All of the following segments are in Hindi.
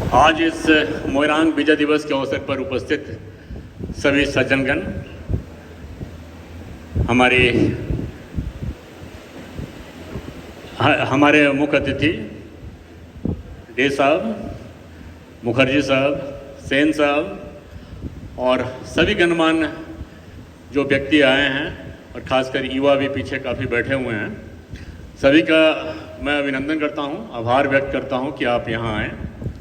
आज इस मोइरांग विजय दिवस के अवसर पर उपस्थित सभी सज्जनगण, हमारे मुख्य अतिथि डे साहब, मुखर्जी साहब, सेन साहब और सभी गणमान्य जो व्यक्ति आए हैं और खासकर युवा भी पीछे काफ़ी बैठे हुए हैं, सभी का मैं अभिनंदन करता हूं, आभार व्यक्त करता हूं कि आप यहां आए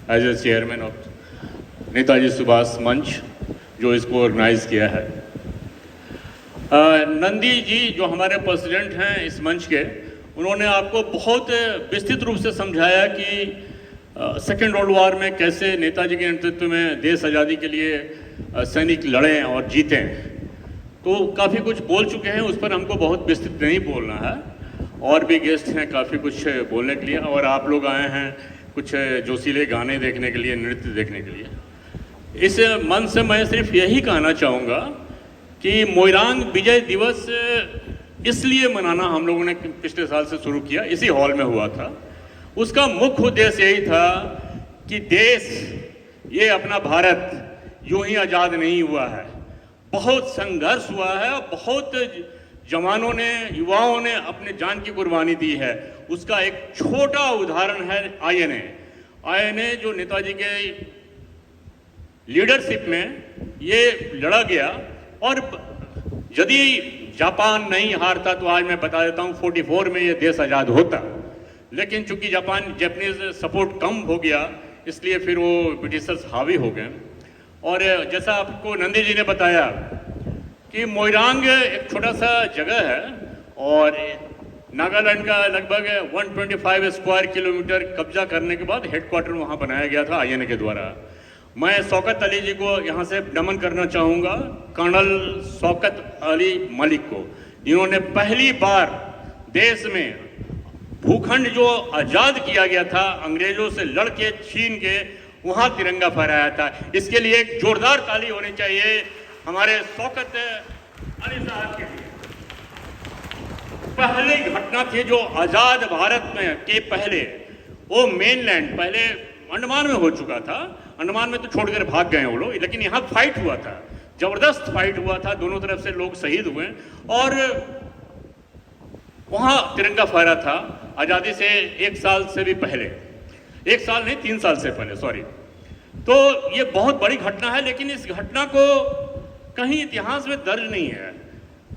as a chairman of Netaji Subhash Manch जो इसको ऑर्गेनाइज किया है। नंदी जी जो हमारे प्रेसिडेंट हैं इस मंच के, उन्होंने आपको बहुत विस्तृत रूप से समझाया कि सेकेंड वर्ल्ड वॉर में कैसे नेताजी के नेतृत्व में देश आज़ादी के लिए सैनिक लड़े और जीते। तो काफ़ी कुछ बोल चुके हैं, उस पर हमको बहुत विस्तृत नहीं बोलना है। और भी गेस्ट हैं काफ़ी कुछ बोलने के लिए, और आप लोग आए हैं कुछ जोशीले गाने देखने के लिए, नृत्य देखने के लिए। इस मन से मैं सिर्फ यही कहना चाहूँगा कि मोइरांग विजय दिवस इसलिए मनाना हम लोगों ने पिछले साल से शुरू किया, इसी हॉल में हुआ था। उसका मुख्य उद्देश्य यही था कि देश, ये अपना भारत यूं ही आज़ाद नहीं हुआ है, बहुत संघर्ष हुआ है, बहुत जवानों ने, युवाओं ने अपने जान की कुर्बानी दी है। उसका एक छोटा उदाहरण है आईएनए जो नेताजी के लीडरशिप में ये लड़ा गया। और यदि जापान नहीं हारता तो आज मैं बता देता हूँ 44 में ये देश आज़ाद होता, लेकिन चूंकि जापानीज सपोर्ट कम हो गया इसलिए फिर वो ब्रिटिशर्स हावी हो गए। और जैसा आपको नंदी जी ने बताया कि मोइरांग एक छोटा सा जगह है और नागालैंड का लगभग 125 स्क्वायर किलोमीटर कब्जा करने के बाद हेडक्वार्टर वहाँ बनाया गया था आईएनए के द्वारा। मैं शौकत अली जी को यहाँ से नमन करना चाहूँगा, कर्नल शौकत अली मलिक को। इन्होंने पहली बार देश में भूखंड जो आज़ाद किया गया था अंग्रेजों से लड़ के छीन के, वहाँ तिरंगा फहराया था। इसके लिए एक जोरदार ताली होनी चाहिए हमारे शौकत अली साहब के लिए। पहली घटना थी जो आज़ाद भारत में के पहले, वो मेनलैंड पहले अंडमान में हो चुका था, अंडमान में तो छोड़कर भाग गए वो लोग, लेकिन यहाँ फाइट हुआ था, जबरदस्त फाइट हुआ था, दोनों तरफ से लोग शहीद हुए और वहाँ तिरंगा फहरा था आज़ादी से 1 साल से भी पहले, 1 साल नहीं 3 साल से पहले, सॉरी। तो ये बहुत बड़ी घटना है, लेकिन इस घटना को कहीं इतिहास में दर्ज नहीं है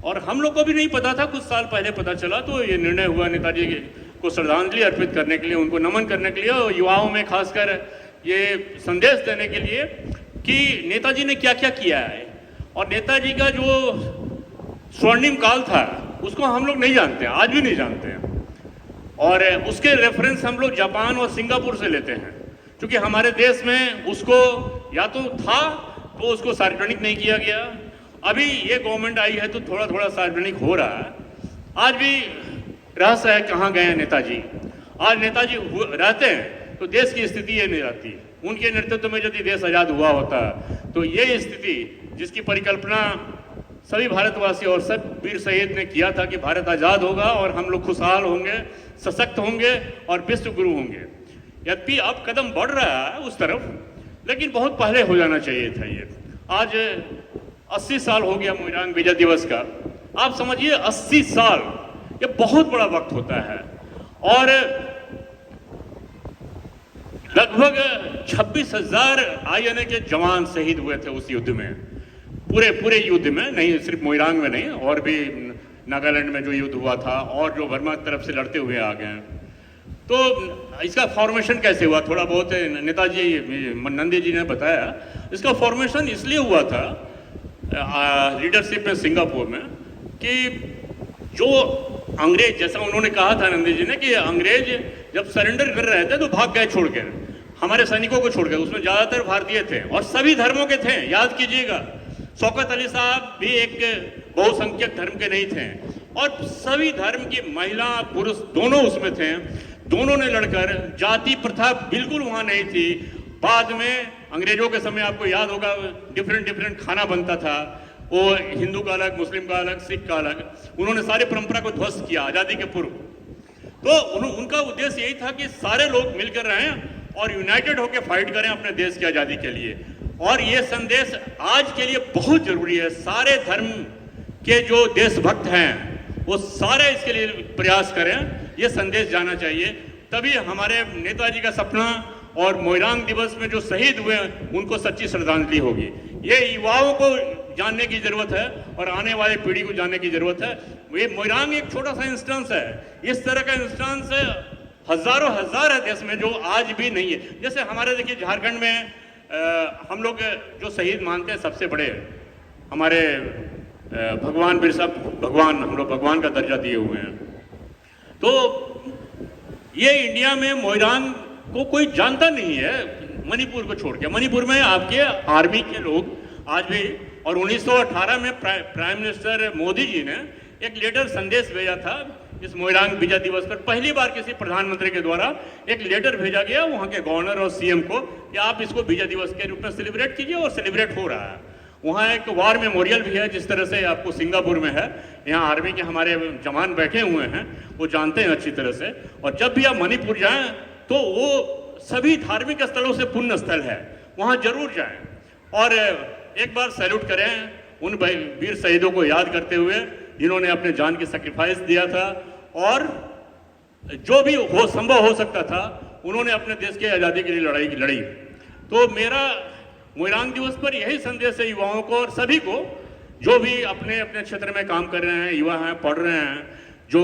और हम लोग को भी नहीं पता था। कुछ साल पहले पता चला तो ये निर्णय हुआ नेताजी को श्रद्धांजलि अर्पित करने के लिए, उनको नमन करने के लिए और युवाओं में खासकर ये संदेश देने के लिए कि नेताजी ने क्या क्या किया है। और नेताजी का जो स्वर्णिम काल था उसको हम लोग नहीं जानते हैं, आज भी नहीं जानते हैं। और उसके रेफरेंस हम लोग जापान और सिंगापुर से लेते हैं, क्योंकि हमारे देश में उसको या तो था तो उसको सार्वजनिक नहीं किया गया। अभी ये गवर्नमेंट आई है तो थोड़ा थोड़ा सार्वजनिक हो रहा है। आज भी रहस्य है कहाँ गए हैं नेताजी। आज नेताजी रहते हैं तो देश की स्थिति ये नहीं रहती। उनके नेतृत्व में यदि देश आज़ाद हुआ होता तो ये स्थिति जिसकी परिकल्पना सभी भारतवासी और सब वीर शहीद ने किया था कि भारत आज़ाद होगा और हम लोग खुशहाल होंगे, सशक्त होंगे और विश्व गुरु होंगे। यद्यपि अब कदम बढ़ रहा है उस तरफ, लेकिन बहुत पहले हो जाना चाहिए था। ये आज 80 साल हो गया मोइरांग विजय दिवस का। आप समझिए 80 साल, ये बहुत बड़ा वक्त होता है। और लगभग 26,000 आईएनए के जवान शहीद हुए थे उस युद्ध में, पूरे युद्ध में, नहीं सिर्फ मोइरांग में नहीं, और भी नागालैंड में जो युद्ध हुआ था और जो बर्मा की तरफ से लड़ते हुए आ गए। तो इसका फॉर्मेशन कैसे हुआ, थोड़ा बहुत नेताजी नंदी जी ने बताया। इसका फॉर्मेशन इसलिए हुआ था लीडरशिप में सिंगापुर में कि जो अंग्रेज, जैसा उन्होंने कहा था नंदी जी ने कि अंग्रेज जब सरेंडर कर रहे थे तो भाग गए छोड़कर, हमारे सैनिकों को छोड़कर। उसमें ज़्यादातर भारतीय थे और सभी धर्मों के थे, याद कीजिएगा। शौकत अली साहब भी एक बहुसंख्यक धर्म के नहीं थे और सभी धर्म की महिला पुरुष दोनों उसमें थे। दोनों ने लड़कर, जाति प्रथा बिल्कुल वहाँ नहीं थी। बाद में अंग्रेजों के समय आपको याद होगा डिफरेंट खाना बनता था, वो हिंदू का अलग, मुस्लिम का अलग, सिख का अलग। उन्होंने सारी परंपरा को ध्वस्त किया आज़ादी के पूर्व। तो उनका उद्देश्य यही था कि सारे लोग मिलकर रहें और यूनाइटेड होकर फाइट करें अपने देश की आज़ादी के लिए। और ये संदेश आज के लिए बहुत जरूरी है। सारे धर्म के जो देशभक्त हैं वो सारे इसके लिए प्रयास करें, ये संदेश जाना चाहिए, तभी हमारे नेताजी का सपना और मोइरांग दिवस में जो शहीद हुए उनको सच्ची श्रद्धांजलि होगी। ये युवाओं को जानने की जरूरत है और आने वाली पीढ़ी को जानने की जरूरत है। ये मोइरांग एक छोटा सा इंस्टेंस है, इस तरह का इंस्टेंस हजारों हजार है देश में जो आज भी नहीं है। जैसे हमारे देखिए झारखंड में हम लोग जो शहीद मानते हैं सबसे बड़े हमारे भगवान बिरसा, भगवान, हम लोग भगवान का दर्जा दिए हुए हैं। तो ये इंडिया में मोइरांग को कोई जानता नहीं है, मणिपुर को छोड़ के। मणिपुर में आपके आर्मी के लोग आज भी, और 1918 में प्राइम मिनिस्टर मोदी जी ने एक लेटर संदेश भेजा था इस मोइरांग विजय दिवस पर। पहली बार किसी प्रधानमंत्री के द्वारा एक लेटर भेजा गया वहां के गवर्नर और सीएम को कि आप इसको विजय दिवस के रूप में सेलिब्रेट कीजिए, और सेलिब्रेट हो रहा है। वहाँ एक वार मेमोरियल भी है, जिस तरह से आपको सिंगापुर में है। यहाँ आर्मी के हमारे जवान बैठे हुए हैं, वो जानते हैं अच्छी तरह से। और जब भी आप मणिपुर जाएं तो वो सभी धार्मिक स्थलों से पुण्य स्थल है, वहाँ जरूर जाएं और एक बार सैल्यूट करें उन वीर शहीदों को याद करते हुए जिन्होंने अपने जान की सैक्रिफाइस दिया था, और जो भी हो संभव हो सकता था उन्होंने अपने देश की आज़ादी के लिए लड़ाई लड़ी। तो मेरा मोइरांग दिवस पर यही संदेश है युवाओं को और सभी को, जो भी अपने अपने क्षेत्र में काम कर रहे हैं, युवा हैं, पढ़ रहे हैं, जो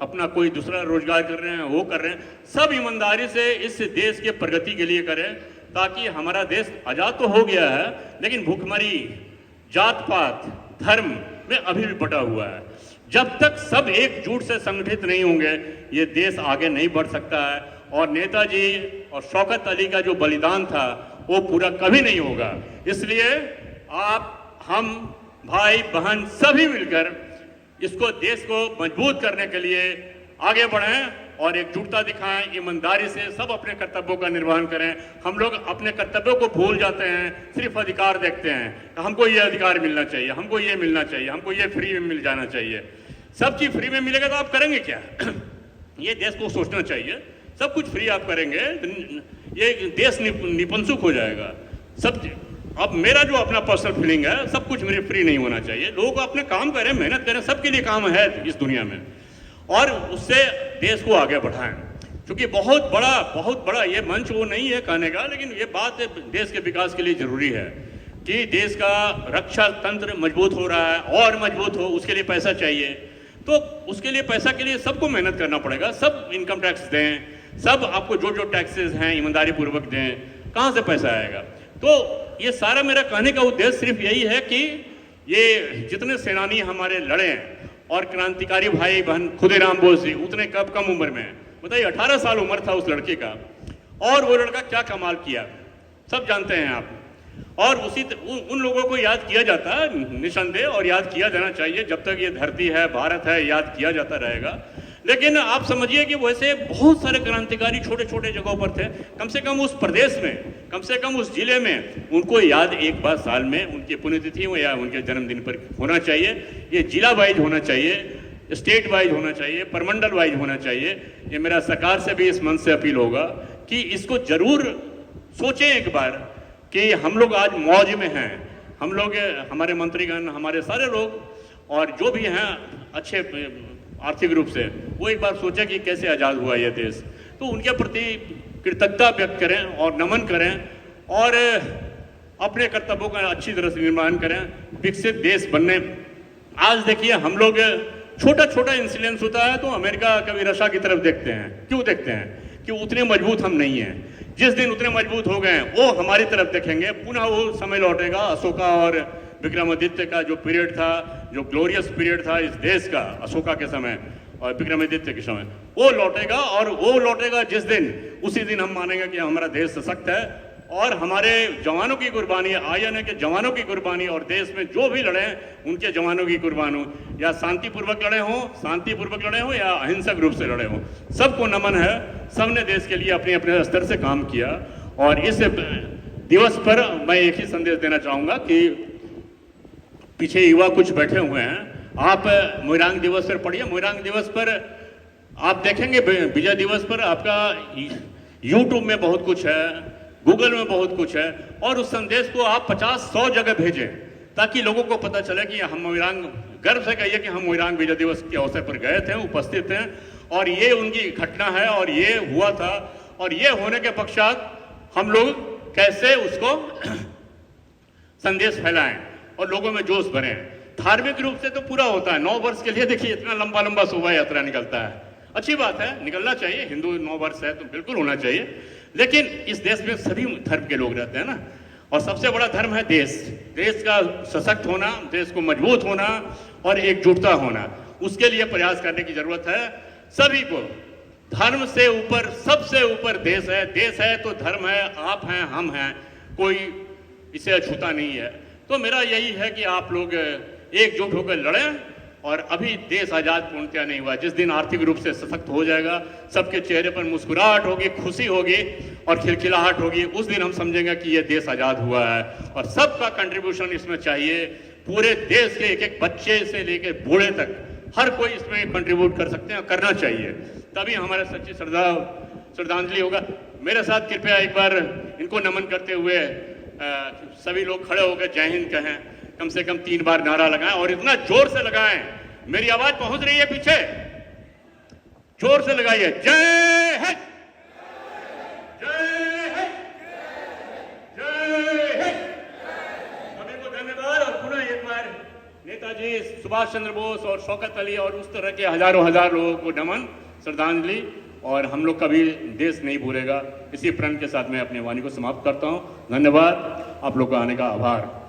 अपना कोई दूसरा रोजगार कर रहे हैं वो कर रहे हैं, सब ईमानदारी से इस देश के प्रगति के लिए करें, ताकि हमारा देश आज़ाद तो हो गया है लेकिन भूखमरी, जात पात, धर्म में अभी भी बटा हुआ है। जब तक सब एकजुट से संगठित नहीं होंगे ये देश आगे नहीं बढ़ सकता है। और नेताजी और शौकत अली का जो बलिदान था वो पूरा कभी नहीं होगा। इसलिए आप, हम, भाई बहन सभी मिलकर इसको, देश को मजबूत करने के लिए आगे बढ़ें और एकजुटता दिखाएं, ईमानदारी से सब अपने कर्तव्यों का निर्वहन करें। हम लोग अपने कर्तव्यों को भूल जाते हैं, सिर्फ अधिकार देखते हैं, हमको ये अधिकार मिलना चाहिए, हमको ये मिलना चाहिए, हमको ये फ्री में मिल जाना चाहिए। सब चीज फ्री में मिलेगा तो आप करेंगे क्या? ये देश को सोचना चाहिए। सब कुछ फ्री आप करेंगे ये देश निपंसुक हो जाएगा सब। अब मेरा जो अपना पर्सनल फीलिंग है, सब कुछ मेरे फ्री नहीं होना चाहिए। लोग अपने काम करें, मेहनत करें, सबके लिए काम है इस दुनिया में, और उससे देश को आगे बढ़ाएं। क्योंकि बहुत बड़ा ये मंच वो नहीं है कहने का, लेकिन ये बात देश के विकास के लिए जरूरी है कि देश का रक्षा तंत्र मजबूत हो रहा है और मजबूत हो, उसके लिए पैसा चाहिए। तो उसके लिए पैसा के लिए सबको मेहनत करना पड़ेगा। सब इनकम टैक्स दें, सब आपको जो जो टैक्सेस हैं ईमानदारी पूर्वक दें, कहाँ से पैसा आएगा? तो ये सारा मेरा कहने का उद्देश्य सिर्फ यही है कि ये जितने सेनानी हमारे लड़े और क्रांतिकारी भाई बहन, खुदीराम बोस जी उतने कम उम्र में, बताइए 18 साल उम्र था उस लड़के का, और वो लड़का क्या कमाल किया सब जानते हैं आप। और उन लोगों को याद किया जाता है निसंदेह, और याद किया जाना चाहिए। जब तक ये धरती है, भारत है, याद किया जाता रहेगा। लेकिन आप समझिए कि वैसे बहुत सारे क्रांतिकारी छोटे छोटे जगहों पर थे। कम से कम उस प्रदेश में, कम से कम उस जिले में उनको याद एक बार साल में उनकी पुण्यतिथि या उनके जन्मदिन पर होना चाहिए। ये जिला वाइज होना चाहिए, स्टेट वाइज होना चाहिए, परमंडल वाइज होना चाहिए। ये मेरा सरकार से भी इस मन से अपील होगा कि इसको जरूर सोचें एक बार कि हम लोग आज मौज में हैं। हम लोग, हमारे मंत्रीगण, हमारे सारे लोग और जो भी हैं अच्छे आर्थिक रूप से, वो एक बार सोचे कि कैसे आज़ाद हुआ यह देश। तो उनके प्रति कृतज्ञता व्यक्त करें और नमन करें और अपने कर्तव्यों का अच्छी तरह से निर्माण करें, विकसित देश बनने। आज देखिए हम लोग छोटा छोटा इंसिडेंस होता है तो अमेरिका कभी रशिया की तरफ देखते हैं। क्यों देखते हैं? कि उतने मजबूत हम नहीं हैं। जिस दिन उतने मजबूत हो गए वो हमारी तरफ देखेंगे। पुनः वो समय लौटेगा, अशोका और विक्रमादित्य का जो पीरियड था, जो ग्लोरियस पीरियड था इस देश का, अशोका के समय और विक्रमादित्य के समय, वो लौटेगा। और वो लौटेगा जिस दिन, उसी दिन हम मानेंगे कि हमारा देश सशक्त है और हमारे जवानों की कुर्बानी, आईएनए के जवानों की कुर्बानी और देश में जो भी लड़े उनके जवानों की कुर्बानी, या शांतिपूर्वक लड़े हों या अहिंसक रूप से लड़े हों, सबको नमन है। सबने देश के लिए अपने अपने स्तर से काम किया। और इस दिवस पर मैं एक ही संदेश देना चाहूँगा कि पीछे युवा कुछ बैठे हुए हैं, आप मोइरांग दिवस पर पढ़िए। मोइरांग दिवस पर आप देखेंगे, विजय दिवस पर आपका यूट्यूब में बहुत कुछ है, गूगल में बहुत कुछ है, और उस संदेश को आप 50-100 जगह भेजें ताकि लोगों को पता चले कि हम मोइरांग, गर्व से कहिए कि हम मोइरांग विजय दिवस के अवसर पर गए थे, उपस्थित हैं, और ये उनकी घटना है और ये हुआ था, और ये होने के पश्चात हम लोग कैसे उसको संदेश फैलाएं और लोगों में जोश भरें। धार्मिक रूप से तो पूरा होता है, 9 वर्ष के लिए देखिए इतना लंबा लंबा शोभा यात्रा निकलता है, अच्छी बात है, निकलना चाहिए, हिंदू 9 वर्ष है तो बिल्कुल होना चाहिए, लेकिन इस देश में सभी धर्म के लोग रहते हैं ना, और सबसे बड़ा धर्म है देश, देश का सशक्त होना, देश को मजबूत होना और एकजुटता होना, उसके लिए प्रयास करने की जरूरत है सभी को। धर्म से ऊपर, सबसे ऊपर देश है तो धर्म है, आप हैं, हम हैं, कोई इसे अछूता नहीं है। तो मेरा यही है कि आप लोग एकजुट होकर लड़ें, और अभी देश आजाद पूर्णतया नहीं हुआ, जिस दिन आर्थिक रूप से सशक्त हो जाएगा, सबके चेहरे पर मुस्कुराहट होगी, खुशी होगी और खिलखिलाहट होगी, उस दिन हम समझेंगे कि ये देश आजाद हुआ है। और सबका कंट्रीब्यूशन इसमें चाहिए, पूरे देश के एक एक बच्चे से लेकर बूढ़े तक हर कोई इसमें कंट्रीब्यूट कर सकते हैं, करना चाहिए, तभी हमारा सच्ची श्रद्धांजलि होगा। मेरे साथ कृपया एक बार इनको नमन करते हुए सभी लोग खड़े होकर जय हिंद कहें, कम से कम 3 बार नारा लगाएं, और इतना जोर से लगाएं, मेरी आवाज पहुंच रही है पीछे, जोर से लगाइए, जय हिंद, जय हिंद, जय हिंद। सभी को धन्यवाद, और पुनः एक बार नेताजी सुभाष चंद्र बोस और शौकत अली और उस तरह के हजारों हजार लोगों को नमन, श्रद्धांजलि, और हम लोग कभी देश नहीं भूलेगा। इसी प्रण के साथ मैं अपनी वाणी को समाप्त करता हूं। धन्यवाद, आप लोग का आने का आभार।